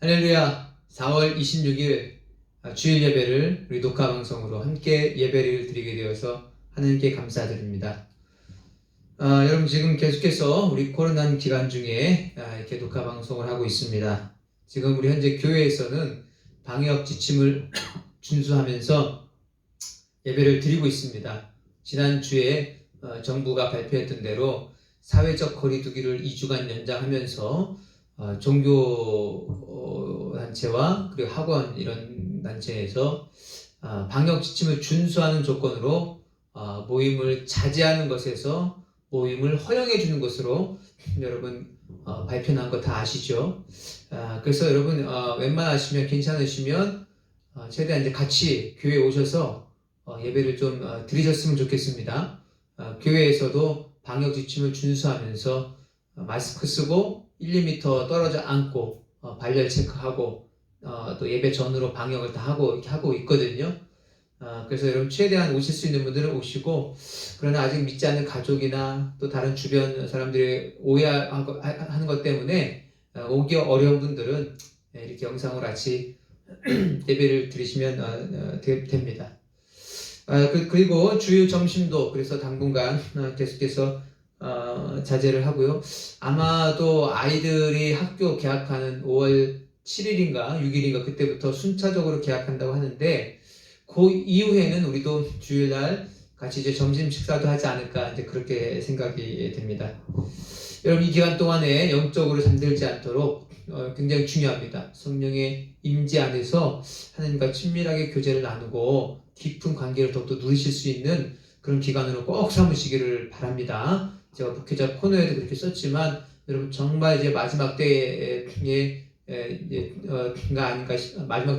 할렐루야. 4월 26일 주일 예배를 우리 녹화 방송으로 함께 예배를 드리게 되어서 하나님께 감사드립니다. 여러분 지금 계속해서 우리 코로나 기간 중에 이렇게 녹화 방송을 하고 있습니다. 지금 우리 현재 교회에서는 방역 지침을 준수하면서 예배를 드리고 있습니다. 지난주에 정부가 발표했던 대로 사회적 거리두기를 2주간 연장하면서 종교 단체와 그리고 학원 이런 단체에서 방역 지침을 준수하는 조건으로 모임을 자제하는 것에서 모임을 허용해 주는 것으로 여러분 발표한 거 다 아시죠? 그래서 여러분 웬만하시면 괜찮으시면 최대한 이제 같이 교회에 오셔서 예배를 좀 드리셨으면 좋겠습니다. 교회에서도 방역 지침을 준수하면서 마스크 쓰고 1~2m 떨어져 앉고 발열 체크하고 또 예배 전으로 방역을 다 하고 이렇게 하고 있거든요. 그래서 여러분 최대한 오실 수 있는 분들은 오시고, 그러나 아직 믿지 않는 가족이나 또 다른 주변 사람들이 오해하는 것 때문에 오기 어려운 분들은 이렇게 영상으로 같이 예배를 드리시면 됩니다. 그리고 주일 점심도 그래서 당분간 계속해서 자제를 하고요. 아마도 아이들이 학교 개학하는 5월 7일인가 6일인가 그때부터 순차적으로 개학한다고 하는데, 그 이후에는 우리도 주일날 같이 이제 점심 식사도 하지 않을까 이제 그렇게 생각이 됩니다. 여러분 이 기간 동안에 영적으로 잠들지 않도록 굉장히 중요합니다. 성령의 임재 안에서 하나님과 친밀하게 교제를 나누고 깊은 관계를 더욱더 누리실 수 있는 그런 기간으로 꼭 삼으시기를 바랍니다. 제가 목회자 코너에도 그렇게 썼지만 여러분 정말 이제 마지막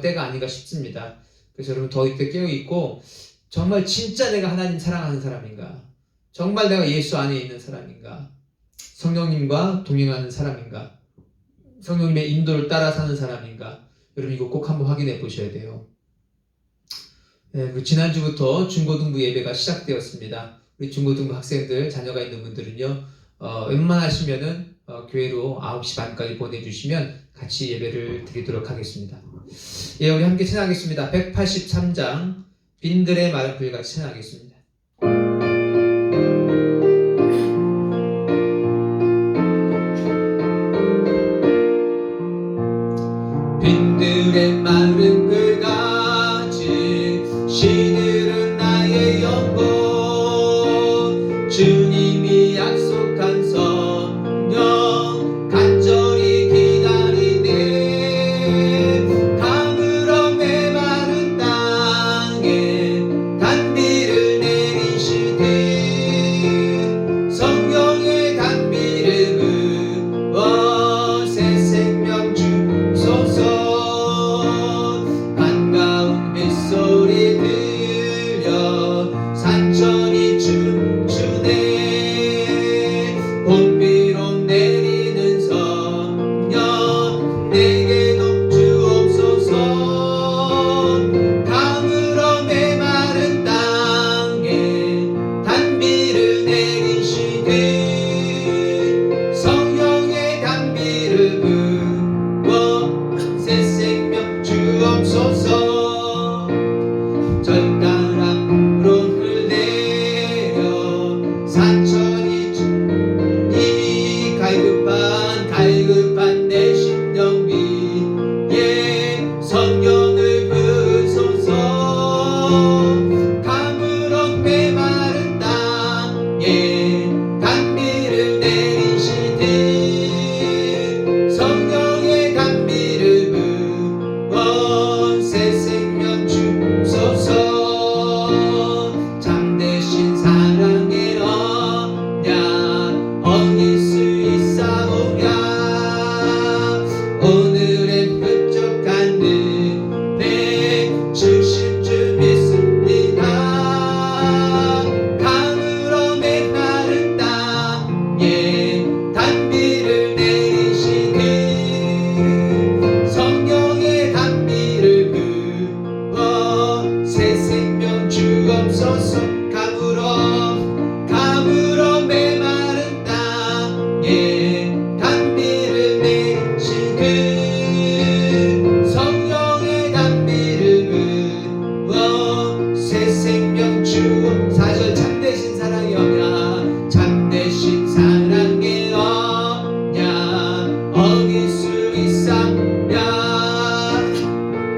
때가 아닌가 싶습니다. 그래서 여러분 더 이때 깨어 있고, 정말 진짜 내가 하나님 사랑하는 사람인가, 정말 내가 예수 안에 있는 사람인가, 성령님과 동행하는 사람인가, 성령님의 인도를 따라 사는 사람인가, 여러분 이거 꼭 한번 확인해 보셔야 돼요. 지난주부터 중고등부 예배가 시작되었습니다. 우리 중고등부 학생들 자녀가 있는 분들은요, 웬만하시면은 교회로 9시 반까지 보내주시면 같이 예배를 드리도록 하겠습니다. 예, 우리 함께 찬양하겠습니다. 183장 빈들의 마른 풀같이 찬양하겠습니다. 빈들의 마른 풀같이 시들은 나의 영혼, 주님이 약속한 성령 간절히 기다리네. 가물어 메마른 땅에 단비를 내리시되, 성령의 단비를 부어 새 생명 주소서.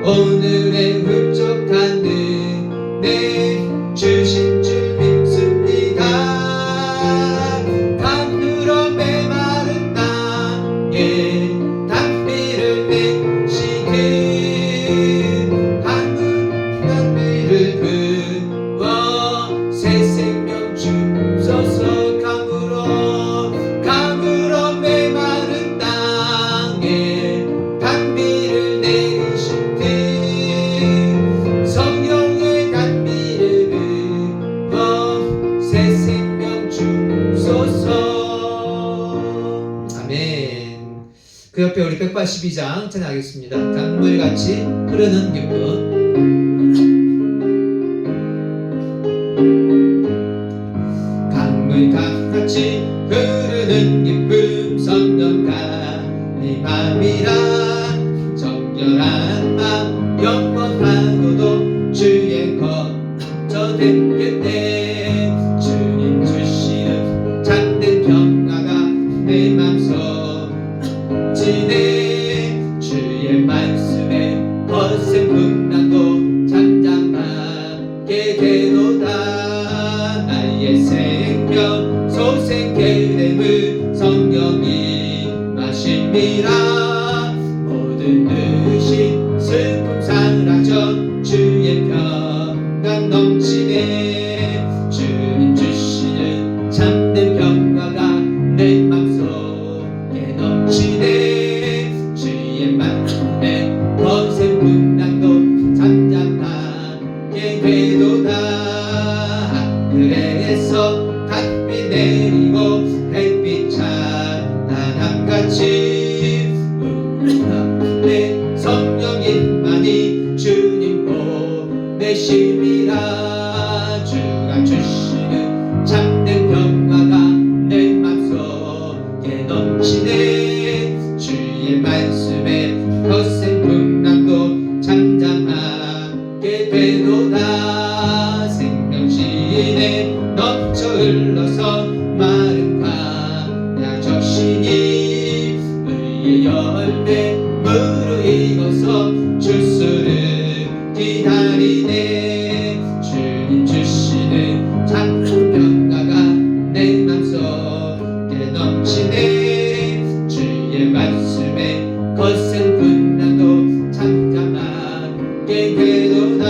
오늘의 훌쩍한 은혜 주신 줄 믿습니다. 강으로 메마른 땅에 단비를 내시듯 강은 단비를 부어 새 생명 주소서. 강으로 메마른 땅에 단비를 내리신 듯 성령의 단비를 부어 새 생명 주소서. 아멘. 그 옆에 우리 182장 찬양하겠습니다. 강물같이 흐르는 기쁨. 강물같이 흐르는 기쁨 성령과 네 맘이라 정결한 맘 영원하고도 주의 거저 됐겠네. 주님 주시는 참된 평화가 내 맘속 지네. 주의 말씀에 거센 풍랑도 잠잠하게 되도다. 나의 생명 소생케 됨을 성령이 마심이라. 모든 뜻이 슬픔 사라져 주의 평강 넘치네. 주님 주시는 참된 평화가 내 맘속에 넘치네. 주의 말씀에 거센 풍랑도 잠잠하게 되도다. 하늘에서 달빛 내리고 햇빛 찬란함같이 내 성령님만이 주님 보내심이라. 주가 주시는 참된 평화가 내 맘속에 넘치네. 주의 말씀에 거센 풍랑도 잠잠하게 되도다. 생명신에 넘쳐 흘러서 마른 광야 적신이 의의 열매 무르익어서 주수를 기다리네. 주님 주시는 참된 평화가 내 맘속에 넘치네. 주의 말씀에 거센 풍랑도 잠잠하게 되도다.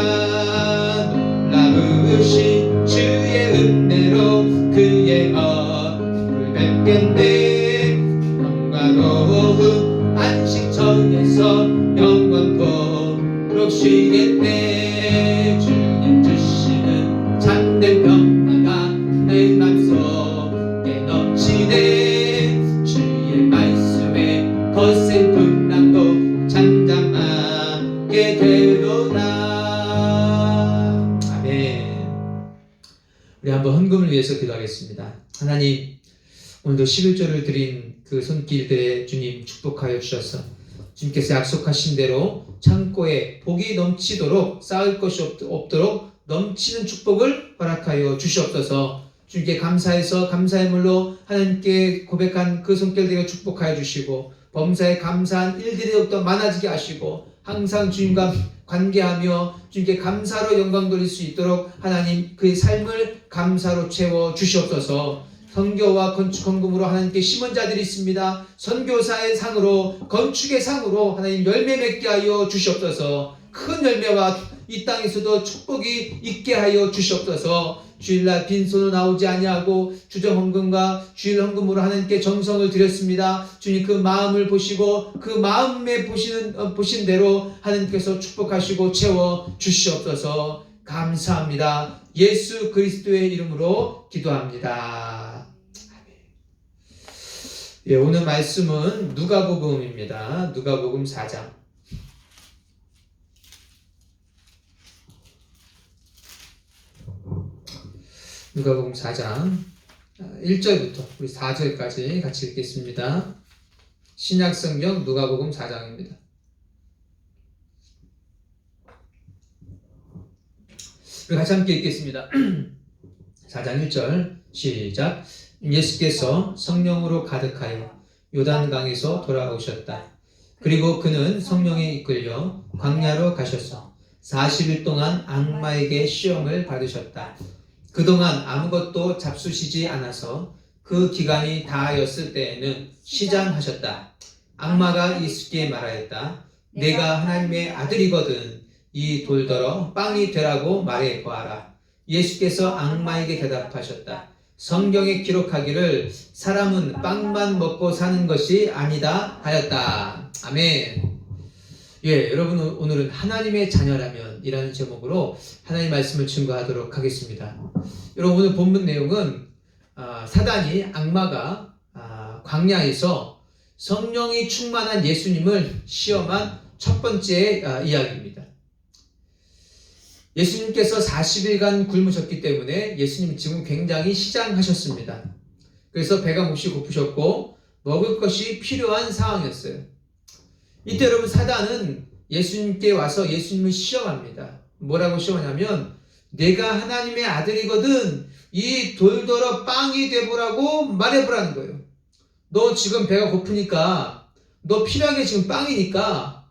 놀라우신 주의 은혜로 그의 얼굴 뵙겠네. 영광로운 안식처에서 영원토록 쉬겠네. 주님 주시는 참된 평화가 내 맘속에 넘치네. 주의 말씀에 거센 풍랑도 잠잠하게 되도다. 아멘. 우리 한번 헌금을 위해서 기도하겠습니다. 하나님, 오늘도 11조를 드린 그 손길들에 주님 축복하여 주셔서 주님께서 약속하신 대로 창고에 복이 넘치도록 쌓을 것이 없도록 넘치는 축복을 허락하여 주시옵소서. 주님께 감사해서 감사의 물로 하나님께 고백한 그 손길들에 축복하여 주시고 범사에 감사한 일들이 더욱더 많아지게 하시고 항상 주님과 관계하며 주님께 감사로 영광 돌릴 수 있도록 하나님 그의 삶을 감사로 채워 주시옵소서. 선교와 건축 헌금으로 하나님께 심은 자들이 있습니다. 선교사의 상으로 건축의 상으로 하나님 열매 맺게 하여 주시옵소서. 큰 열매와 이 땅에서도 축복이 있게 하여 주시옵소서. 주일날 빈손으로 나오지 아니하고 주정 헌금과 주일 헌금으로 하나님께 정성을 드렸습니다. 주님 그 마음을 보시고 그 마음에 보신 대로 하나님께서 축복하시고 채워 주시옵소서. 감사합니다. 예수 그리스도의 이름으로 기도합니다. 예, 오늘 말씀은 누가복음입니다. 누가복음 4장. 누가복음 4장 1절부터 우리 4절까지 같이 읽겠습니다. 신약성경 누가복음 4장입니다. 우리 같이 함께 읽겠습니다. 4장 1절 시작. 예수께서 성령으로 가득하여 요단강에서 돌아오셨다. 그리고 그는 성령에 이끌려 광야로 가셨어. 40일 동안 악마에게 시험을 받으셨다. 그동안 아무것도 잡수시지 않아서 그 기간이 다하였을 때에는 시장하셨다. 악마가 예수께 말하였다. 내가 하나님의 아들이거든 이 돌더러 빵이 되라고 말해 보아라. 예수께서 악마에게 대답하셨다. 성경에 기록하기를 사람은 빵만 먹고 사는 것이 아니다 하였다. 아멘. 예, 여러분 오늘은 하나님의 자녀라면 이라는 제목으로 하나님 말씀을 증거하도록 하겠습니다. 여러분 오늘 본문 내용은 사단이 악마가 광야에서 성령이 충만한 예수님을 시험한 첫 번째 이야기입니다. 예수님께서 40일간 굶으셨기 때문에 예수님 지금 굉장히 시장하셨습니다. 그래서 배가 몹시 고프셨고 먹을 것이 필요한 상황이었어요. 이때 여러분 사단은 예수님께 와서 예수님을 시험합니다. 뭐라고 시험하냐면 내가 하나님의 아들이거든 이 돌더러 빵이 되보라고 말해보라는 거예요. 너 지금 배가 고프니까 너 필요한 게 지금 빵이니까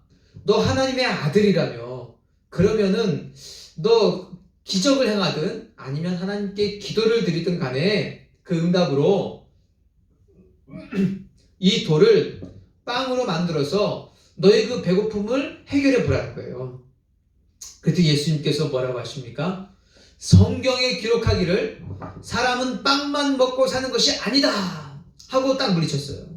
너 하나님의 아들이라며 그러면은 너 기적을 행하든 아니면 하나님께 기도를 드리든 간에 그 응답으로 이 돌을 빵으로 만들어서 너의 그 배고픔을 해결해 보라는 거예요. 그때 예수님께서 뭐라고 하십니까? 성경에 기록하기를 사람은 빵만 먹고 사는 것이 아니다 하고 딱 물리쳤어요.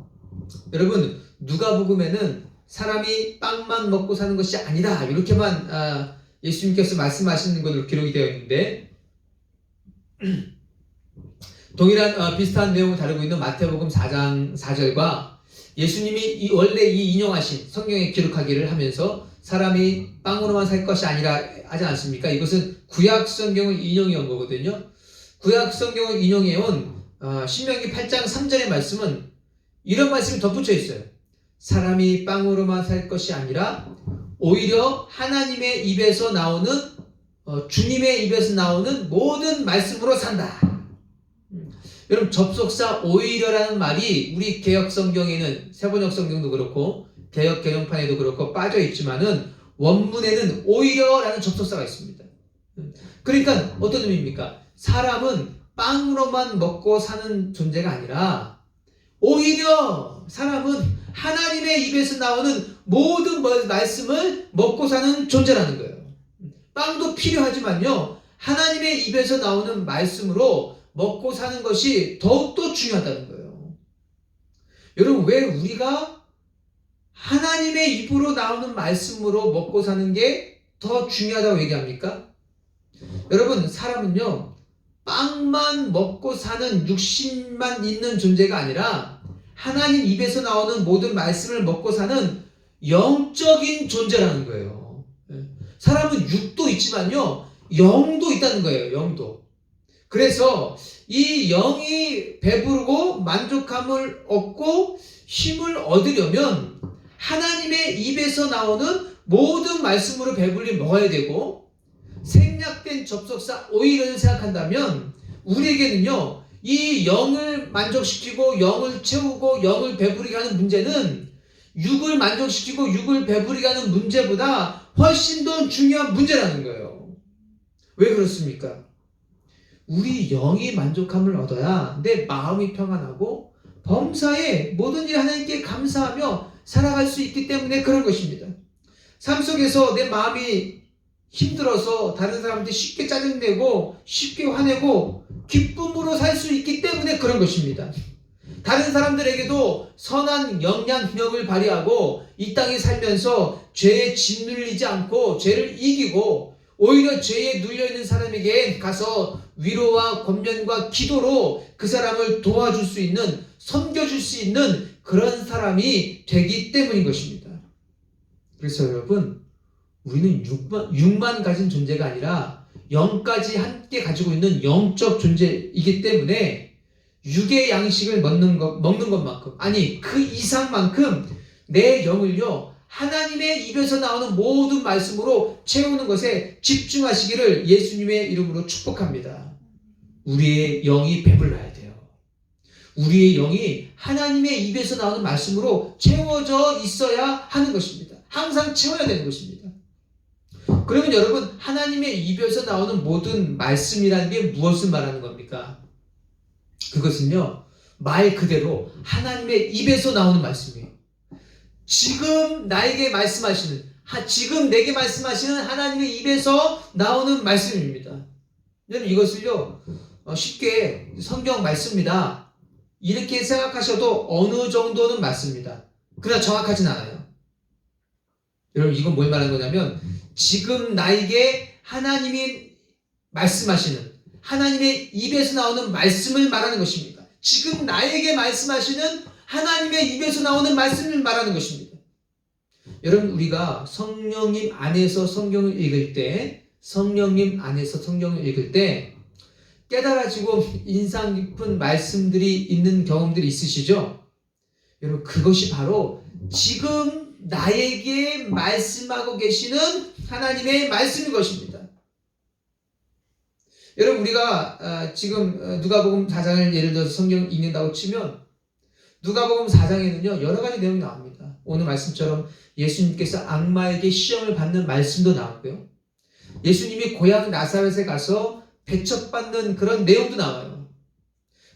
여러분 누가복음에는 사람이 빵만 먹고 사는 것이 아니다 이렇게만 예수님께서 말씀하시는 것으로 기록이 되어 있는데 동일한 비슷한 내용을 다루고 있는 마태복음 4장 4절과 예수님이 원래 이 인용하신 성경에 기록하기를 하면서 사람이 빵으로만 살 것이 아니라 하지 않습니까? 이것은 구약 성경을 인용해온 거거든요. 구약 성경을 인용해온 신명기 8장 3절의 말씀은 이런 말씀이 덧붙여 있어요. 사람이 빵으로만 살 것이 아니라 오히려 하나님의 입에서 나오는 주님의 입에서 나오는 모든 말씀으로 산다. 여러분 접속사 오히려라는 말이 우리 개역 성경에는 세번역 성경도 그렇고 개역 개정판에도 그렇고 빠져 있지만은 원문에는 오히려라는 접속사가 있습니다. 그러니까 어떤 의미입니까? 사람은 빵으로만 먹고 사는 존재가 아니라 오히려 사람은 하나님의 입에서 나오는 모든 말씀을 먹고 사는 존재라는 거예요. 빵도 필요하지만요, 하나님의 입에서 나오는 말씀으로 먹고 사는 것이 더욱더 중요하다는 거예요. 여러분, 왜 우리가 하나님의 입으로 나오는 말씀으로 먹고 사는 게 더 중요하다고 얘기합니까? 여러분, 사람은요, 빵만 먹고 사는 육신만 있는 존재가 아니라 하나님 입에서 나오는 모든 말씀을 먹고 사는 영적인 존재라는 거예요. 사람은 육도 있지만요, 영도 있다는 거예요. 영도. 그래서 이 영이 배부르고 만족함을 얻고 힘을 얻으려면 하나님의 입에서 나오는 모든 말씀으로 배불리 먹어야 되고, 생략된 접속사 오히려를 생각한다면 우리에게는요, 이 영을 만족시키고 영을 채우고 영을 배부르게 하는 문제는 육을 만족시키고 육을 배부르게 하는 문제보다 훨씬 더 중요한 문제라는 거예요. 왜 그렇습니까? 우리 영이 만족함을 얻어야 내 마음이 평안하고 범사에 모든 일 하나님께 감사하며 살아갈 수 있기 때문에 그런 것입니다. 삶 속에서 내 마음이 힘들어서 다른 사람한테 쉽게 짜증내고 쉽게 화내고 기쁨으로 살 수 있기 때문에 그런 것입니다. 다른 사람들에게도 선한 영향력을 발휘하고 이 땅에 살면서 죄에 짓눌리지 않고 죄를 이기고 오히려 죄에 눌려있는 사람에게 가서 위로와 권면과 기도로 그 사람을 도와줄 수 있는, 섬겨줄 수 있는 그런 사람이 되기 때문인 것입니다. 그래서 여러분, 우리는 육만 가진 존재가 아니라 영까지 함께 가지고 있는 영적 존재이기 때문에 육의 양식을 먹는 것만큼, 아니 그 이상만큼 내 영을요, 하나님의 입에서 나오는 모든 말씀으로 채우는 것에 집중하시기를 예수님의 이름으로 축복합니다. 우리의 영이 배불러야 돼요. 우리의 영이 하나님의 입에서 나오는 말씀으로 채워져 있어야 하는 것입니다. 항상 채워야 되는 것입니다. 그러면 여러분, 하나님의 입에서 나오는 모든 말씀이라는 게 무엇을 말하는 겁니까? 그것은요, 말 그대로 하나님의 입에서 나오는 말씀이에요. 지금 나에게 말씀하시는, 지금 내게 말씀하시는 하나님의 입에서 나오는 말씀입니다. 여러분, 이것을요, 쉽게 성경 말씀이다 이렇게 생각하셔도 어느 정도는 맞습니다. 그러나 정확하진 않아요. 여러분, 이건 뭘 말하는 거냐면 지금 나에게 하나님이 말씀하시는, 하나님의 입에서 나오는 말씀을 말하는 것입니다. 지금 나에게 말씀하시는 하나님의 입에서 나오는 말씀을 말하는 것입니다. 여러분, 우리가 성령님 안에서 성경을 읽을 때, 깨달아지고 인상 깊은 말씀들이 있는 경험들이 있으시죠? 여러분, 그것이 바로 지금 나에게 말씀하고 계시는 하나님의 말씀인 것입니다. 여러분, 우리가 지금 누가복음 4장을 예를 들어서 성경을 읽는다고 치면 누가복음 4장에는요 여러 가지 내용이 나옵니다. 오늘 말씀처럼 예수님께서 악마에게 시험을 받는 말씀도 나오고요, 예수님이 고향 나사렛에 가서 배척받는 그런 내용도 나와요.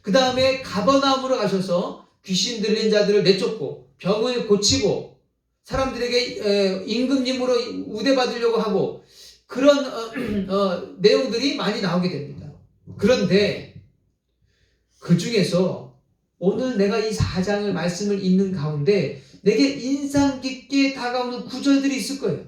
그 다음에 가버나움으로 가셔서 귀신 들린 자들을 내쫓고 병을 고치고 사람들에게 임금님으로 우대받으려고 하고 그런 내용들이 많이 나오게 됩니다. 그런데 그 중에서 오늘 내가 이 4장을 말씀을 읽는 가운데 내게 인상 깊게 다가오는 구절들이 있을 거예요.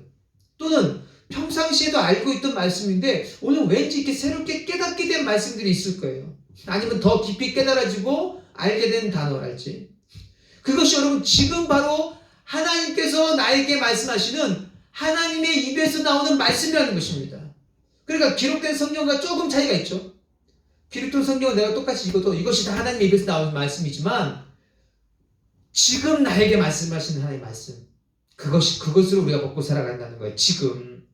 또는 평상시에도 알고 있던 말씀인데 오늘 왠지 이렇게 새롭게 깨닫게 된 말씀들이 있을 거예요. 아니면 더 깊이 깨달아지고 알게 된 단어랄지. 그것이 여러분 지금 바로 하나님께서 나에게 말씀하시는 하나님의 입에서 나오는 말씀이라는 것입니다. 그러니까 기록된 성경과 조금 차이가 있죠. 기록된 성경은 내가 똑같이 읽어도 이것이 다 하나님의 입에서 나오는 말씀이지만 지금 나에게 말씀하시는 하나님의 말씀, 그것으로 우리가 먹고 살아간다는 거예요. 지금.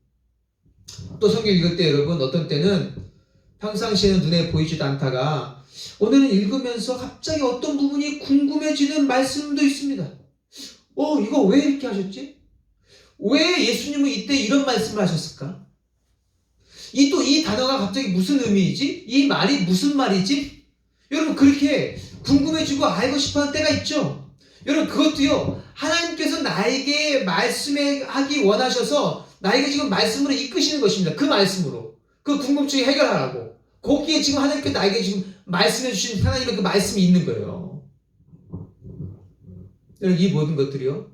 또 성경 읽을 때 여러분 어떤 때는 평상시에는 눈에 보이지도 않다가 오늘은 읽으면서 갑자기 어떤 부분이 궁금해지는 말씀도 있습니다. 이거 왜 이렇게 하셨지? 왜 예수님은 이때 이런 말씀을 하셨을까? 또 이 단어가 갑자기 무슨 의미이지? 이 말이 무슨 말이지? 여러분 그렇게 궁금해지고 알고 싶어하는 때가 있죠. 여러분 그것도요 하나님께서 나에게 말씀하기 원하셔서 나에게 지금 말씀으로 이끄시는 것입니다. 그 말씀으로 그 궁금증을 해결하라고 거기에 지금 하나님께서 나에게 지금 말씀해 주신 하나님의 그 말씀이 있는 거예요. 여러분 이 모든 것들이요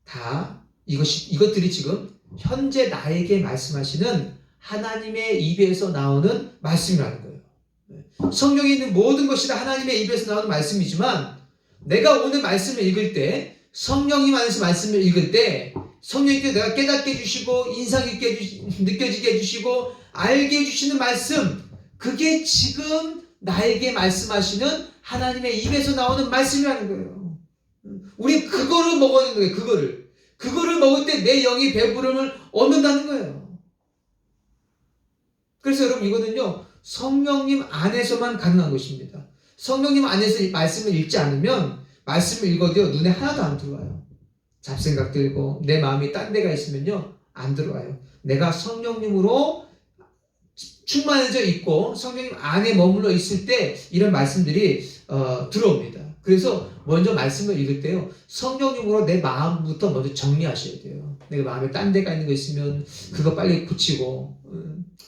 다 이것들이 지금 현재 나에게 말씀하시는 하나님의 입에서 나오는 말씀이라는 거예요. 성경에 있는 모든 것이 다 하나님의 입에서 나오는 말씀이지만 내가 오늘 말씀을 읽을 때 성령님 안에서 말씀을 읽을 때 성령님께서 내가 깨닫게 해주시고 인상 깊게 느껴지게 해주시고 알게 해주시는 말씀, 그게 지금 나에게 말씀하시는 하나님의 입에서 나오는 말씀이라는 거예요. 우리 그거를 먹어야 되는 거예요. 그거를 먹을 때 내 영이 배부름을 얻는다는 거예요. 그래서 여러분 이거는요 성령님 안에서만 가능한 것입니다. 성령님 안에서 이 말씀을 읽지 않으면 말씀을 읽어도요 눈에 하나도 안 들어와요. 잡생각 들고 내 마음이 딴 데가 있으면요 안 들어와요. 내가 성령님으로 충만해져 있고 성령님 안에 머물러 있을 때 이런 말씀들이 들어옵니다. 그래서 먼저 말씀을 읽을 때요 성령님으로 내 마음부터 먼저 정리하셔야 돼요. 내가 마음에 딴 데가 있는 거 있으면 그거 빨리 고치고,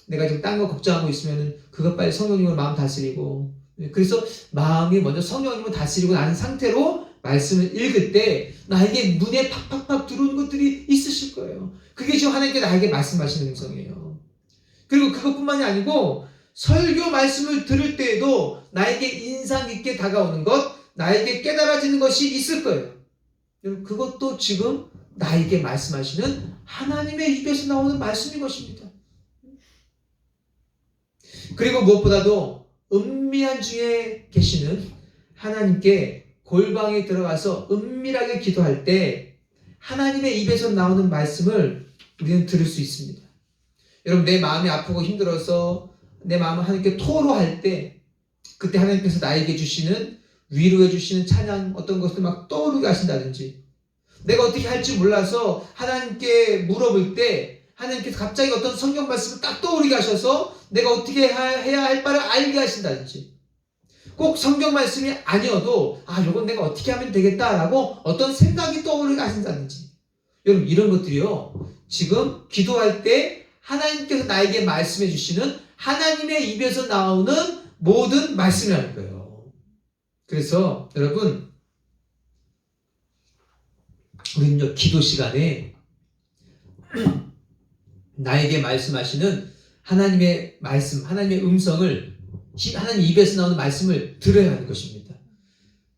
내가 지금 딴 거 걱정하고 있으면 그거 빨리 성령님으로 마음 다스리고, 그래서 마음이 먼저 성령님을 다스리고 나는 상태로 말씀을 읽을 때 나에게 눈에 팍팍팍 들어오는 것들이 있으실 거예요. 그게 지금 하나님께 나에게 말씀하시는 음성이에요. 그리고 그것뿐만이 아니고 설교 말씀을 들을 때에도 나에게 인상 깊게 다가오는 것, 나에게 깨달아지는 것이 있을 거예요. 그것도 지금 나에게 말씀하시는 하나님의 입에서 나오는 말씀인 것입니다. 그리고 무엇보다도 은밀한 중에 계시는 하나님께 골방에 들어가서 은밀하게 기도할 때 하나님의 입에서 나오는 말씀을 우리는 들을 수 있습니다. 여러분 내 마음이 아프고 힘들어서 내 마음을 하나님께 토로할 때 그때 하나님께서 나에게 주시는 위로해 주시는 찬양 어떤 것들 막 떠오르게 하신다든지, 내가 어떻게 할지 몰라서 하나님께 물어볼 때 하나님께서 갑자기 어떤 성경 말씀을 딱 떠오르게 하셔서 내가 어떻게 해야 할 바를 알게 하신다든지, 꼭 성경 말씀이 아니어도 이건 내가 어떻게 하면 되겠다라고 어떤 생각이 떠오르게 하신다든지, 여러분 이런 것들이요, 지금 기도할 때 하나님께서 나에게 말씀해 주시는 하나님의 입에서 나오는 모든 말씀이라는 거예요. 그래서 여러분, 우리는요, 기도 시간에 나에게 말씀하시는 하나님의 말씀, 하나님의 음성을, 하나님 입에서 나오는 말씀을 들어야 하는 것입니다.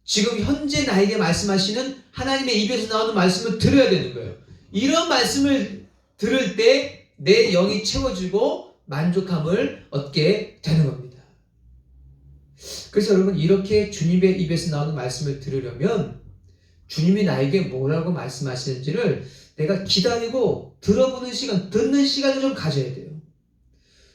지금 현재 나에게 말씀하시는 하나님의 입에서 나오는 말씀을 들어야 되는 거예요. 이런 말씀을 들을 때 내 영이 채워지고 만족함을 얻게 되는 겁니다. 그래서 여러분, 이렇게 주님의 입에서 나오는 말씀을 들으려면 주님이 나에게 뭐라고 말씀하시는지를 내가 기다리고 들어보는 시간, 듣는 시간을 좀 가져야 돼요.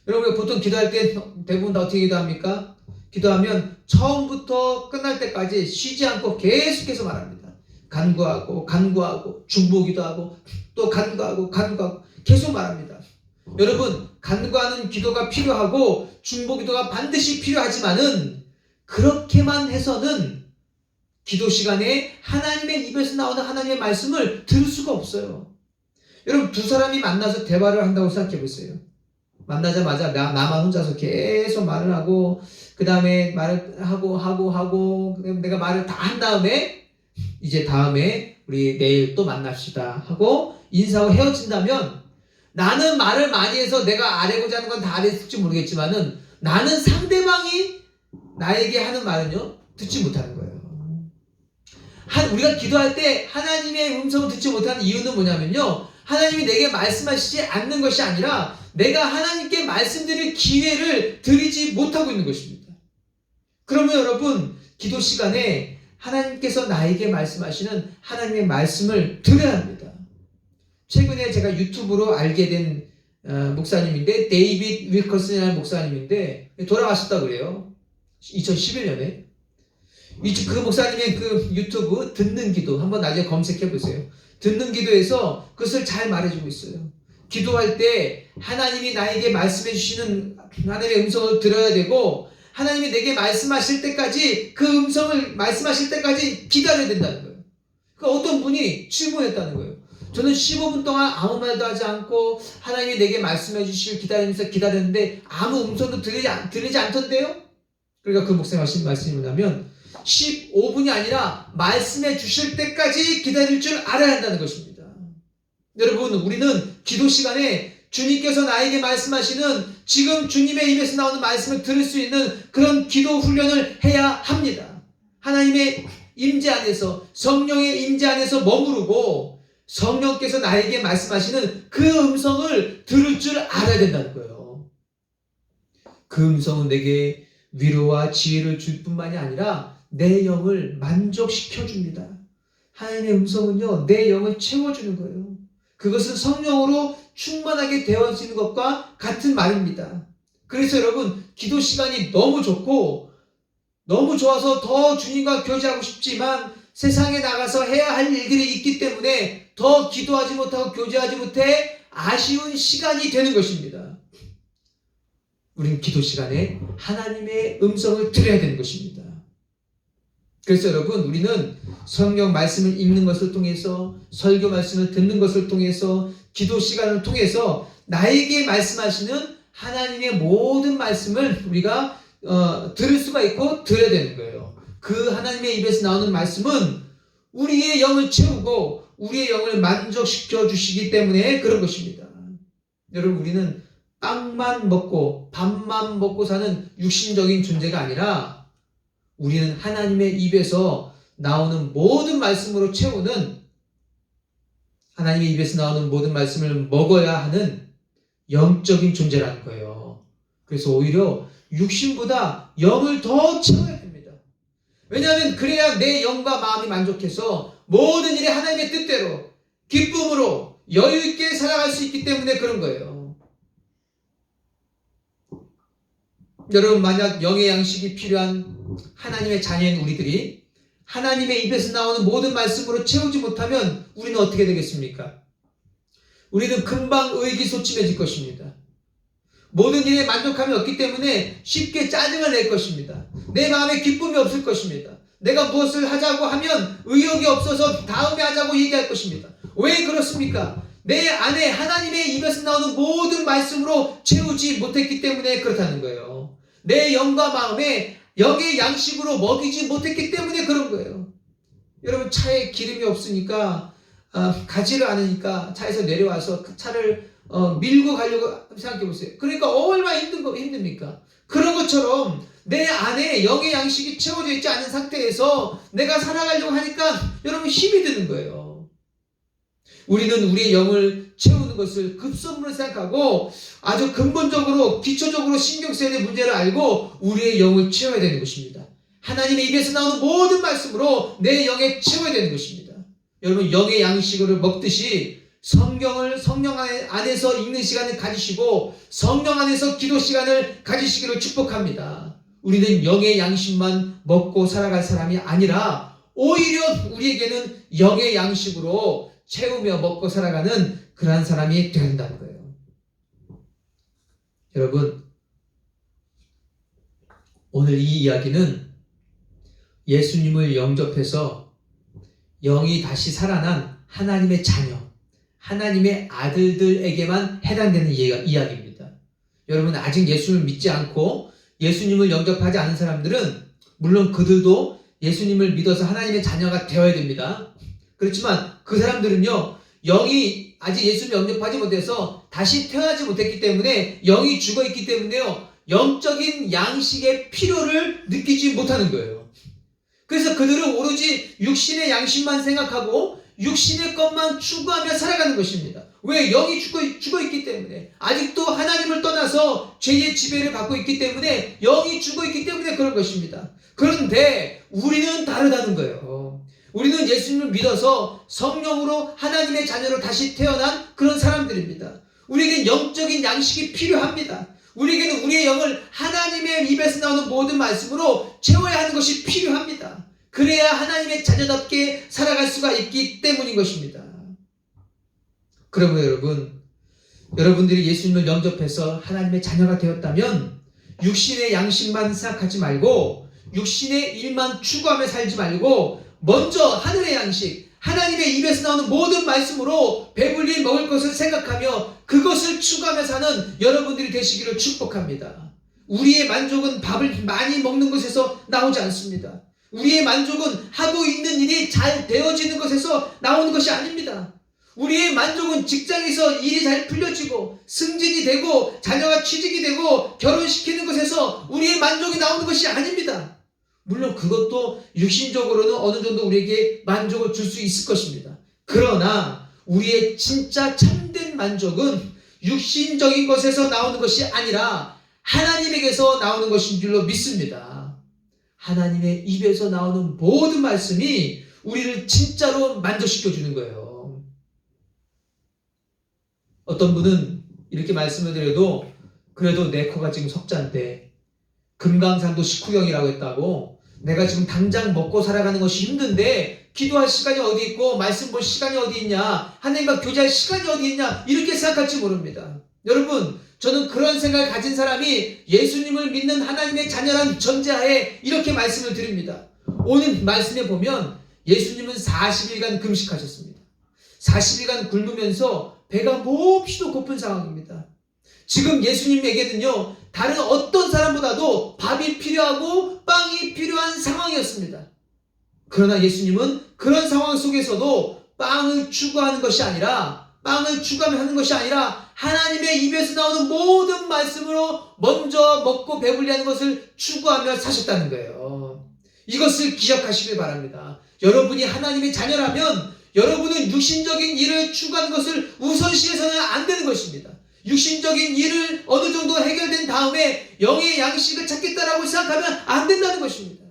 여러분, 보통 기도할 때 대부분 다 어떻게 기도합니까? 기도하면 처음부터 끝날 때까지 쉬지 않고 계속해서 말합니다. 간구하고 중보기도 하고 또 간구하고 계속 말합니다. 여러분, 간구하는 기도가 필요하고 중보기도가 반드시 필요하지만은 그렇게만 해서는 기도 시간에 하나님의 입에서 나오는 하나님의 말씀을 들을 수가 없어요. 여러분, 두 사람이 만나서 대화를 한다고 생각해 보세요. 만나자마자 나만 혼자서 계속 말을 하고, 그 다음에 말을 하고 내가 말을 다 한 다음에 이제 다음에 우리 내일 또 만납시다 하고 인사하고 헤어진다면, 나는 말을 많이 해서 내가 알고자 하는 건 다 알았을지 모르겠지만은 나는 상대방이 나에게 하는 말은요, 듣지 못하는 거예요. 우리가 기도할 때 하나님의 음성을 듣지 못하는 이유는 뭐냐면요, 하나님이 내게 말씀하시지 않는 것이 아니라 내가 하나님께 말씀드릴 기회를 드리지 못하고 있는 것입니다. 그러면 여러분, 기도 시간에 하나님께서 나에게 말씀하시는 하나님의 말씀을 들어야 합니다. 최근에 제가 유튜브로 알게 된 목사님인데, 데이빗 윌커슨이라는 목사님인데 돌아가셨다고 그래요. 2011년에. 그 목사님의 그 유튜브 듣는 기도 한번 나중에 검색해 보세요. 듣는 기도에서 그것을 잘 말해주고 있어요. 기도할 때 하나님이 나에게 말씀해 주시는 하나님의 음성을 들어야 되고, 하나님이 내게 말씀하실 때까지, 그 음성을 말씀하실 때까지 기다려야 된다는 거예요. 그러니까 어떤 분이 질문했다는 거예요. 저는 15분 동안 아무 말도 하지 않고 하나님이 내게 말씀해 주실 기다리면서 기다렸는데 아무 음성도 들리지 않던데요? 그러니까 그 목사님 하신 말씀이 뭐냐면, 15분이 아니라 말씀해 주실 때까지 기다릴 줄 알아야 한다는 것입니다. 여러분, 우리는 기도 시간에 주님께서 나에게 말씀하시는, 지금 주님의 입에서 나오는 말씀을 들을 수 있는 그런 기도 훈련을 해야 합니다. 하나님의 임재 안에서, 성령의 임재 안에서 머무르고 성령께서 나에게 말씀하시는 그 음성을 들을 줄 알아야 된다는 거예요. 그 음성은 내게 위로와 지혜를 줄 뿐만이 아니라 내 영을 만족시켜 줍니다. 하나님의 음성은요, 내 영을 채워주는 거예요. 그것은 성령으로 충만하게 되어지는 것과 같은 말입니다. 그래서 여러분, 기도 시간이 너무 좋고 너무 좋아서 더 주님과 교제하고 싶지만 세상에 나가서 해야 할 일들이 있기 때문에 더 기도하지 못하고 교제하지 못해 아쉬운 시간이 되는 것입니다. 우리는 기도 시간에 하나님의 음성을 들어야 되는 것입니다. 그래서 여러분, 우리는 성경 말씀을 읽는 것을 통해서, 설교 말씀을 듣는 것을 통해서, 기도 시간을 통해서 나에게 말씀하시는 하나님의 모든 말씀을 우리가 들을 수가 있고 들어야 되는 거예요. 그 하나님의 입에서 나오는 말씀은 우리의 영을 채우고 우리의 영을 만족시켜 주시기 때문에 그런 것입니다. 여러분, 우리는 빵만 먹고 밥만 먹고 사는 육신적인 존재가 아니라 우리는 하나님의 입에서 나오는 모든 말씀으로 채우는, 하나님의 입에서 나오는 모든 말씀을 먹어야 하는 영적인 존재라는 거예요. 그래서 오히려 육신보다 영을 더 채워야 됩니다. 왜냐하면 그래야 내 영과 마음이 만족해서 모든 일에 하나님의 뜻대로 기쁨으로 여유 있게 살아갈 수 있기 때문에 그런 거예요. 여러분, 만약 영의 양식이 필요한 하나님의 자녀인 우리들이 하나님의 입에서 나오는 모든 말씀으로 채우지 못하면 우리는 어떻게 되겠습니까? 우리는 금방 의기소침해질 것입니다. 모든 일에 만족함이 없기 때문에 쉽게 짜증을 낼 것입니다. 내 마음에 기쁨이 없을 것입니다. 내가 무엇을 하자고 하면 의욕이 없어서 다음에 하자고 얘기할 것입니다. 왜 그렇습니까? 내 안에 하나님의 입에서 나오는 모든 말씀으로 채우지 못했기 때문에 그렇다는 거예요. 내 영과 마음에 영의 양식으로 먹이지 못했기 때문에 그런 거예요. 여러분, 차에 기름이 없으니까 가지를 않으니까 차에서 내려와서 그 차를 밀고 가려고 생각해 보세요. 그러니까 얼마나 힘듭니까? 그런 것처럼 내 안에 영의 양식이 채워져 있지 않은 상태에서 내가 살아가려고 하니까 여러분 힘이 드는 거예요. 우리는 우리의 영을 채우는 것을 급선무로 생각하고 아주 근본적으로 기초적으로 신경 써야 될 문제를 알고 우리의 영을 채워야 되는 것입니다. 하나님의 입에서 나오는 모든 말씀으로 내 영에 채워야 되는 것입니다. 여러분, 영의 양식을 먹듯이 성경을 성령 안에서 읽는 시간을 가지시고 성령 안에서 기도 시간을 가지시기를 축복합니다. 우리는 영의 양식만 먹고 살아갈 사람이 아니라 오히려 우리에게는 영의 양식으로 채우며 먹고 살아가는 그러한 사람이 되어야 된다는 거예요. 여러분, 오늘 이 이야기는 예수님을 영접해서 영이 다시 살아난 하나님의 자녀, 하나님의 아들들에게만 해당되는 이야기입니다. 여러분, 아직 예수를 믿지 않고 예수님을 영접하지 않은 사람들은 물론 그들도 예수님을 믿어서 하나님의 자녀가 되어야 됩니다. 그렇지만 그 사람들은요, 영이 아직 예수를 영접하지 못해서 다시 태어나지 못했기 때문에 영이 죽어있기 때문에요, 영적인 양식의 필요를 느끼지 못하는 거예요. 그래서 그들은 오로지 육신의 양식만 생각하고 육신의 것만 추구하며 살아가는 것입니다. 왜? 영이 죽어있기 때문에. 아직도 하나님을 떠나서 죄의 지배를 받고 있기 때문에, 영이 죽어있기 때문에 그런 것입니다. 그런데 우리는 다르다는 거예요. 우리는 예수님을 믿어서 성령으로 하나님의 자녀로 다시 태어난 그런 사람들입니다. 우리에겐 영적인 양식이 필요합니다. 우리에게는 우리의 영을 하나님의 입에서 나오는 모든 말씀으로 채워야 하는 것이 필요합니다. 그래야 하나님의 자녀답게 살아갈 수가 있기 때문인 것입니다. 그러면 여러분들이 예수님을 영접해서 하나님의 자녀가 되었다면 육신의 양식만 생각하지 말고 육신의 일만 추구하며 살지 말고 먼저 하늘의 양식, 하나님의 입에서 나오는 모든 말씀으로 배불리 먹을 것을 생각하며 그것을 추구하며 사는 여러분들이 되시기를 축복합니다. 우리의 만족은 밥을 많이 먹는 것에서 나오지 않습니다. 우리의 만족은 하고 있는 일이 잘 되어지는 것에서 나오는 것이 아닙니다. 우리의 만족은 직장에서 일이 잘 풀려지고 승진이 되고 자녀가 취직이 되고 결혼시키는 것에서 우리의 만족이 나오는 것이 아닙니다. 물론 그것도 육신적으로는 어느 정도 우리에게 만족을 줄 수 있을 것입니다. 그러나 우리의 진짜 참된 만족은 육신적인 것에서 나오는 것이 아니라 하나님에게서 나오는 것인 줄로 믿습니다. 하나님의 입에서 나오는 모든 말씀이 우리를 진짜로 만족시켜 주는 거예요. 어떤 분은 이렇게 말씀을 드려도 그래도 내 코가 지금 석잔데 금강산도 식후경이라고 했다고 내가 지금 당장 먹고 살아가는 것이 힘든데 기도할 시간이 어디 있고 말씀 볼 시간이 어디 있냐, 하나님과 교제할 시간이 어디 있냐, 이렇게 생각할지 모릅니다. 여러분, 저는 그런 생각을 가진 사람이 예수님을 믿는 하나님의 자녀란 전제하에 이렇게 말씀을 드립니다. 오늘 말씀에 보면 예수님은 40일간 금식하셨습니다. 40일간 굶으면서 배가 몹시도 고픈 상황입니다. 지금 예수님에게는요, 다른 어떤 사람보다도 밥이 필요하고 빵이 필요한 상황이었습니다. 그러나 예수님은 그런 상황 속에서도 빵을 추구하는 것이 아니라, 빵을 추구하며 하는 것이 아니라 하나님의 입에서 나오는 모든 말씀으로 먼저 먹고 배불리 하는 것을 추구하며 사셨다는 거예요. 이것을 기억하시길 바랍니다. 여러분이 하나님의 자녀라면 여러분은 육신적인 일을 추구하는 것을 우선시해서는 안 되는 것입니다. 육신적인 일을 어느 정도 해결된 다음에 영의 양식을 찾겠다라고 생각하면 안 된다는 것입니다.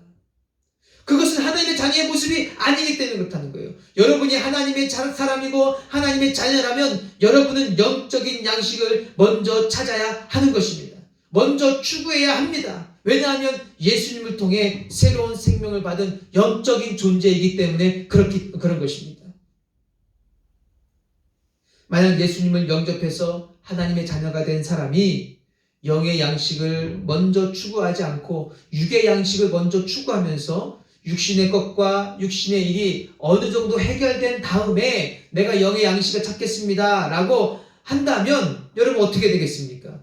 그것은 하나님의 자녀의 모습이 아니기 때문에 그렇다는 거예요. 여러분이 하나님의 사람이고 하나님의 자녀라면 여러분은 영적인 양식을 먼저 찾아야 하는 것입니다. 먼저 추구해야 합니다. 왜냐하면 예수님을 통해 새로운 생명을 받은 영적인 존재이기 때문에 그런 것입니다. 만약 예수님을 영접해서 하나님의 자녀가 된 사람이 영의 양식을 먼저 추구하지 않고 육의 양식을 먼저 추구하면서 육신의 것과 육신의 일이 어느 정도 해결된 다음에 내가 영의 양식을 찾겠습니다 라고 한다면 여러분 어떻게 되겠습니까?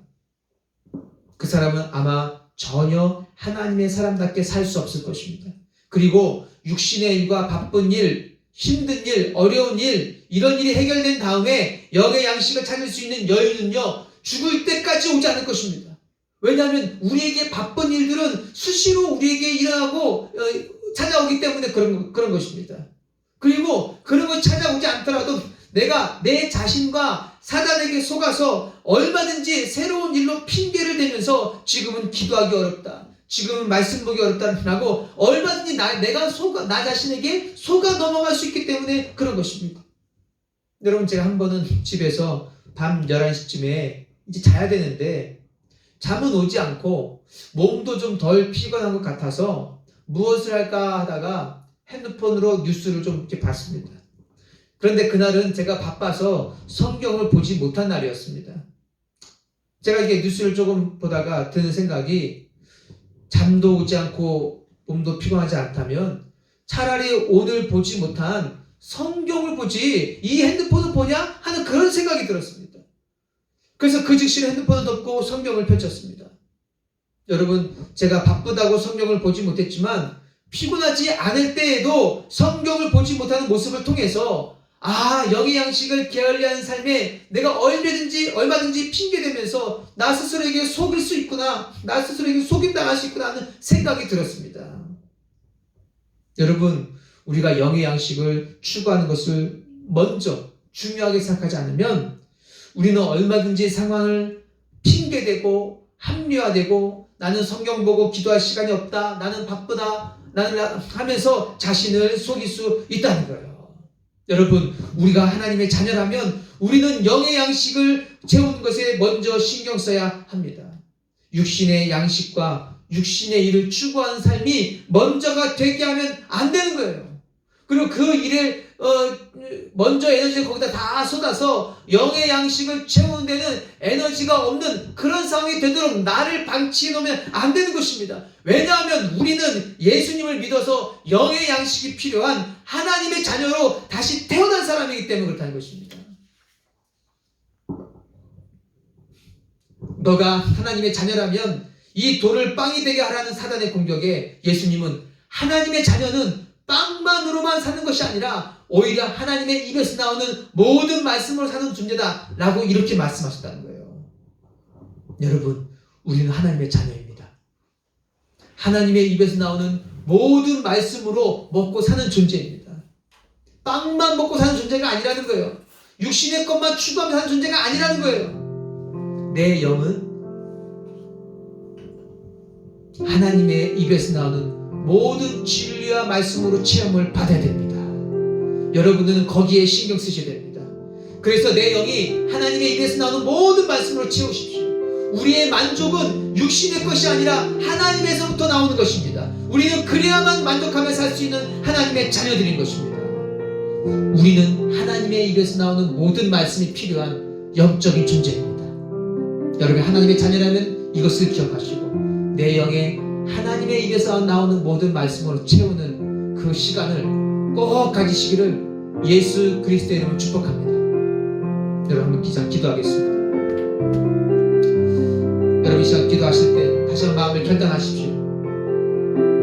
그 사람은 아마 전혀 하나님의 사람답게 살 수 없을 것입니다. 그리고 육신의 일과 바쁜 일, 힘든 일, 어려운 일, 이런 일이 해결된 다음에 영의 양식을 찾을 수 있는 여유는요, 죽을 때까지 오지 않을 것입니다. 왜냐하면 우리에게 바쁜 일들은 수시로 우리에게 일어나고 찾아오기 때문에 그런 것입니다. 그리고 그런 거 찾아오지 않더라도 내가 내 자신과 사단에게 속아서 얼마든지 새로운 일로 핑계를 대면서 지금은 기도하기 어렵다, 지금은 말씀 보기 어렵다라고 얼마든지 나 자신에게 속아 넘어갈 수 있기 때문에 그런 것입니다. 여러분, 제가 한 번은 집에서 밤 11시쯤에 이제 자야 되는데 잠은 오지 않고 몸도 좀 덜 피곤한 것 같아서 무엇을 할까 하다가 핸드폰으로 뉴스를 좀 이렇게 봤습니다. 그런데 그날은 제가 바빠서 성경을 보지 못한 날이었습니다. 제가 이게 뉴스를 조금 보다가 드는 생각이, 잠도 오지 않고 몸도 피곤하지 않다면 차라리 오늘 보지 못한 성경을 보지 이 핸드폰을 보냐 하는 그런 생각이 들었습니다. 그래서 그 즉시 핸드폰을 덮고 성경을 펼쳤습니다. 여러분, 제가 바쁘다고 성경을 보지 못했지만 피곤하지 않을 때에도 성경을 보지 못하는 모습을 통해서 영의 양식을 게을리한 삶에 내가 얼마든지 핑계대면서 나 스스로에게 속일 수 있구나, 나 스스로에게 속임당할 수 있구나 하는 생각이 들었습니다. 여러분, 우리가 영의 양식을 추구하는 것을 먼저 중요하게 생각하지 않으면 우리는 얼마든지 상황을 핑계대고 합리화되고 나는 성경 보고 기도할 시간이 없다, 나는 바쁘다, 나는 하면서 자신을 속일 수 있다는 거예요. 여러분, 우리가 하나님의 자녀라면 우리는 영의 양식을 채우는 것에 먼저 신경 써야 합니다. 육신의 양식과 육신의 일을 추구하는 삶이 먼저가 되게 하면 안 되는 거예요. 그리고 그 일에 먼저 에너지를 거기다 다 쏟아서 영의 양식을 채우는 데는 에너지가 없는 그런 상황이 되도록 나를 방치해 놓으면 안 되는 것입니다. 왜냐하면 우리는 예수님을 믿어서 영의 양식이 필요한 하나님의 자녀로 다시 태어난 사람이기 때문에 그렇다는 것입니다. 너가 하나님의 자녀라면 이 돌을 빵이 되게 하라는 사단의 공격에 예수님은 하나님의 자녀는 빵만으로만 사는 것이 아니라 오히려 하나님의 입에서 나오는 모든 말씀으로 사는 존재다 라고 이렇게 말씀하셨다는 거예요. 여러분, 우리는 하나님의 자녀입니다. 하나님의 입에서 나오는 모든 말씀으로 먹고 사는 존재입니다. 빵만 먹고 사는 존재가 아니라는 거예요. 육신의 것만 추구하며 사는 존재가 아니라는 거예요. 내 영은 하나님의 입에서 나오는 모든 진리와 말씀으로 체험을 받아야 됩니다. 여러분들은 거기에 신경 쓰셔야 됩니다. 그래서 내 영이 하나님의 입에서 나오는 모든 말씀으로 채우십시오. 우리의 만족은 육신의 것이 아니라 하나님에서부터 나오는 것입니다. 우리는 그래야만 만족하며 살 수 있는 하나님의 자녀들인 것입니다. 우리는 하나님의 입에서 나오는 모든 말씀이 필요한 영적인 존재입니다. 여러분, 하나님의 자녀라면 이것을 기억하시고 내 영에 하나님의 입에서 나오는 모든 말씀으로 채우는 그 시간을 꼭 가지시기를 예수 그리스도의 이름으로 축복합니다. 여러분, 한번 기도하겠습니다. 여러분, 이 시간 기도하실 때 다시 한번 마음을 결단하십시오.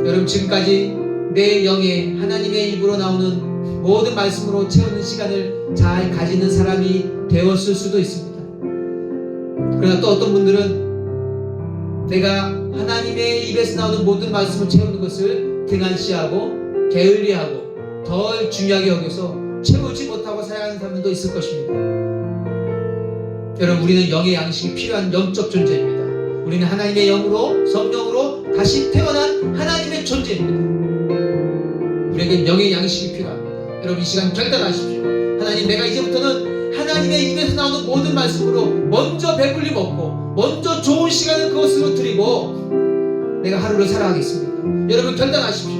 여러분, 지금까지 내 영에 하나님의 입으로 나오는 모든 말씀으로 채우는 시간을 잘 가지는 사람이 되었을 수도 있습니다. 그러나 또 어떤 분들은 내가 하나님의 입에서 나오는 모든 말씀을 채우는 것을 등한시하고 게을리하고 덜 중요하게 여겨서 채우지 못하고 살아가는 사람도 있을 것입니다. 여러분, 우리는 영의 양식이 필요한 영적 존재입니다. 우리는 하나님의 영으로, 성령으로 다시 태어난 하나님의 존재입니다. 우리에겐 영의 양식이 필요합니다. 여러분, 이 시간 결단하십시오. 하나님, 내가 이제부터는 하나님의 입에서 나오는 모든 말씀으로 먼저 배불리 먹고 먼저 좋은 시간을 그것으로 드리고 내가 하루를 살아가겠습니다. 여러분 결단하십시오.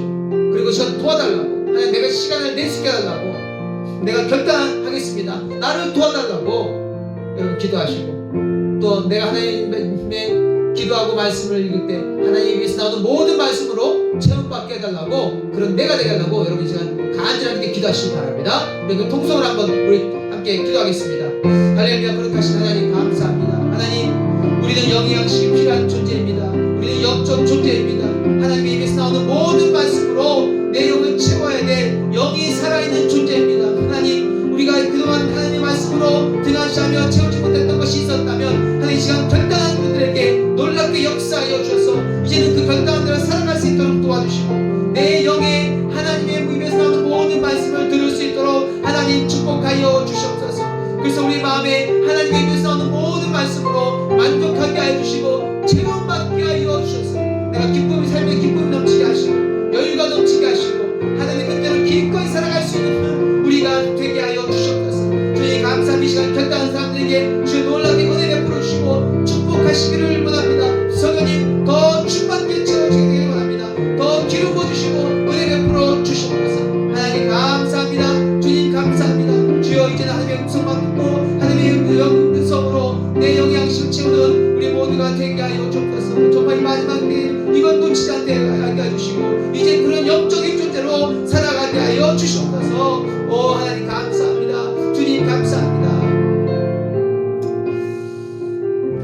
그리고 저 도와달라고, 하나님 내가 시간을 낼 수 있게 해달라고, 내가 결단하겠습니다. 나를 도와달라고 여러분 기도하시고, 또 내가 하나님의 기도하고 말씀을 읽을 때 하나님 입에서 나오는 모든 말씀으로 체험받게 해달라고, 그런 내가 되게 하려고 여러분 이 시간 간절하게 기도하시기 바랍니다. 그리고 통성을 한번 우리 함께 기도하겠습니다. 할렐루야. 거룩하신 하나님 감사합니다. 하나님, 우리는 영의 양식이 필요한 존재입니다. 우리는 영적 존재입니다. 하나님의 입에서 나오는 모든 말씀으로 내 영을 채워야 될 영이 살아있는 존재입니다. 하나님, 우리가 그동안 하나님의 말씀으로 등한시하며 채우지 못했던 것이 있었다면 하나님 이 시간 결단한 분들에게 놀랍게 역사하여 주셔서 이제는 그 결단한 대로 살아갈 수 있도록 도와주시고, 내 영에 하나님의 입에서 나오는 모든 말씀을 들을 수 있도록 하나님 축복하여 주시옵소서. 그래서 우리 마음에 하나님의 입에서 나오는 모든 말씀으로 만족하게 하여 주시고 체험받게 하여 주셔서 내가 기쁨이, 삶의 기쁨이 넘치게 하시고 여유가 넘치게 하시고 하나님의 뜻대로 기꺼이 살아갈 수 있는 우리가 되게 하여 주시옵소서. 주님 감사합니다. 이 시간 결단한 사람들에게 주의 놀랍게 은혜 베풀어 주시고 축복하시기를 원합니다. 성령님 더 충만케 채워지게 되기를 원합니다. 더 기름 부어주시고 은혜 베풀어 주시옵소서. 하나님 감사합니다. 주님 감사합니다. 주여 이제는 하나님의 음성만 듣고 하나님의 음성으로 내 영의 양식을 채우는 우리 모두가 되게 하여 주옵소서. 정말 이 마지막 때 이건 놓치지 않게 하게 해주시고 이제 그런 영적인 존재로 살아가게 하여 주시옵소서. 오 하나님 감사합니다. 주님 감사합니다.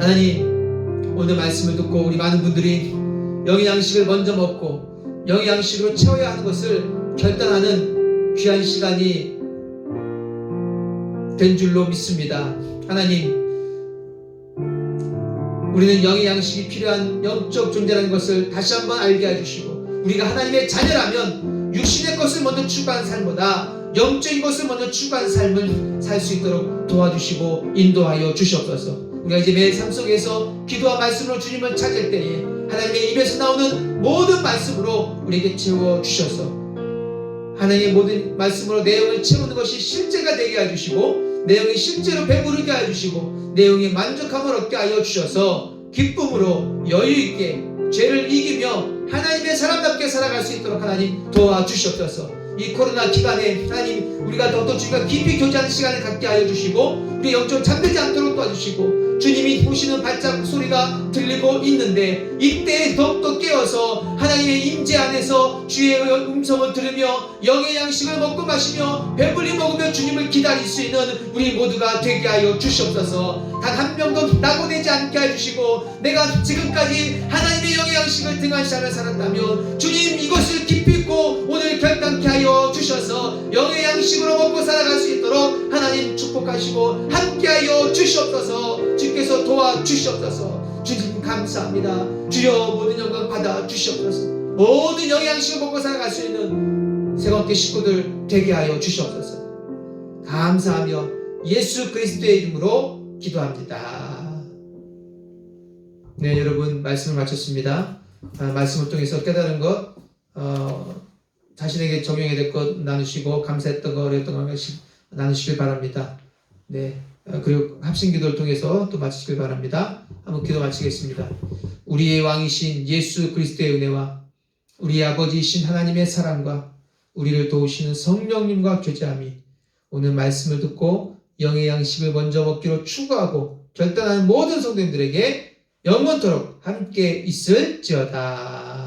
하나님, 오늘 말씀을 듣고 우리 많은 분들이 영의 양식을 먼저 먹고 영의 양식으로 채워야 하는 것을 결단하는 귀한 시간이 된 줄로 믿습니다. 하나님, 우리는 영의 양식이 필요한 영적 존재라는 것을 다시 한번 알게 해주시고, 우리가 하나님의 자녀라면 육신의 것을 먼저 추구하는 삶보다 영적인 것을 먼저 추구하는 삶을 살 수 있도록 도와주시고 인도하여 주시옵소서. 우리가 이제 매일 삶 속에서 기도와 말씀으로 주님을 찾을 때에 하나님의 입에서 나오는 모든 말씀으로 우리에게 채워주셔서 하나님의 모든 말씀으로 내용을 채우는 것이 실제가 되게 해주시고 내용이 실제로 배부르게 해주시고 내용이 만족함을 얻게 하여 주셔서 기쁨으로 여유있게 죄를 이기며 하나님의 사람답게 살아갈 수 있도록 하나님 도와주시옵소서. 이 코로나 기간에 하나님 우리가 더욱더 주님과 깊이 교제하는 시간을 갖게 하여 주시고 우리 영적으로 잠들지 않도록 도와주시고 주님이 보시는 발자국 소리가 들리고 있는데 이때 더욱더 깨어서 하나님의 임재 안에서 주의 음성을 들으며 영의 양식을 먹고 마시며 배불리 먹으며 주님을 기다릴 수 있는 우리 모두가 되게 하여 주시옵소서. 단 한 명도 낙오되지 않게 해주시고 내가 지금까지 하나님의 영의 양식을 등한시하며 살았다면 주님 이것을 깊이 있고 오늘 결단케 하여 주셔서 영의 양식으로 먹고 살아갈 수 있도록 하나님 축복하시고 함께하여 주시옵소서. 주께서 도와주시옵소서. 주님 감사합니다. 주여 모든 영광 받아 주시옵소서. 모든 영의 양식을 먹고 살아갈 수 있는 새롭게 식구들 되게 하여 주시옵소서. 감사하며 예수 그리스도의 이름으로 기도합니다. 네, 여러분 말씀을 마쳤습니다. 말씀을 통해서 깨달은 것, 자신에게 적용해야 될 것 나누시고 감사했던 거 어려웠던 거 나누시길 바랍니다. 네, 그리고 합심기도를 통해서 또 마치시길 바랍니다. 한번 기도 마치겠습니다. 우리의 왕이신 예수 그리스도의 은혜와 우리 아버지이신 하나님의 사랑과 우리를 도우시는 성령님과 교제함이 오늘 말씀을 듣고 영의 양식을 먼저 먹기로 추구하고 결단하는 모든 성도님들에게 영원토록 함께 있을지어다.